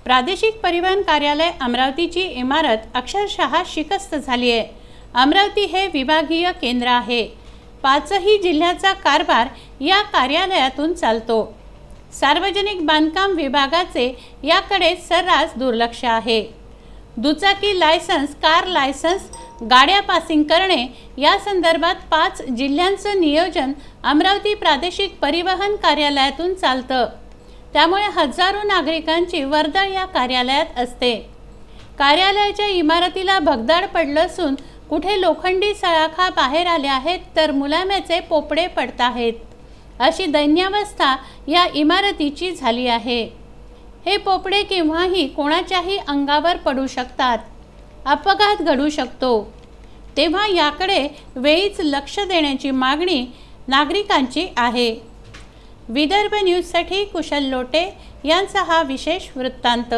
प्रादेशिक परिवहन कार्यालय अमरावतीची इमारत अक्षरशः शिकस्त झाली आहे। अमरावती हे विभागीय केंद्र आहे। 5ही जिल्ह्याचा कारभार या कार्यालयातून चालतो। सार्वजनिक बांधकाम विभागाचे याकडे सर्रास दुर्लक्ष आहे। दुचाकी लायसन्स, कार लायसन्स, गाड्या पासिंग करणे या संदर्भात 5 जिल्ह्यांचं नियोजन अमरावती प्रादेशिक परिवहन कार्यालयातून चालतं। त्यामुळे हजारो नागरिकांची वर्दळ या कार्यालयात असते। कार्यालयाच्या इमारतीला भगदाड पडलं असून कुठे लोखंडी सळाखा बाहेर आले आहेत तर मुलाम्याचे पोपडे पडत आहेत, अशी दैन्यावस्था या इमारतीची झाली आहे। हे पोपडे केव्हाही कोणाच्याही अंगावर पडू शकतात, अपघात घडू शकतो। तेव्हा याकडे वेळीच लक्ष देण्याची मागणी नागरिकांची आहे। विदर्भ न्यूजसाठी कुशल लोटे यांचा हा विशेष वृत्तांत।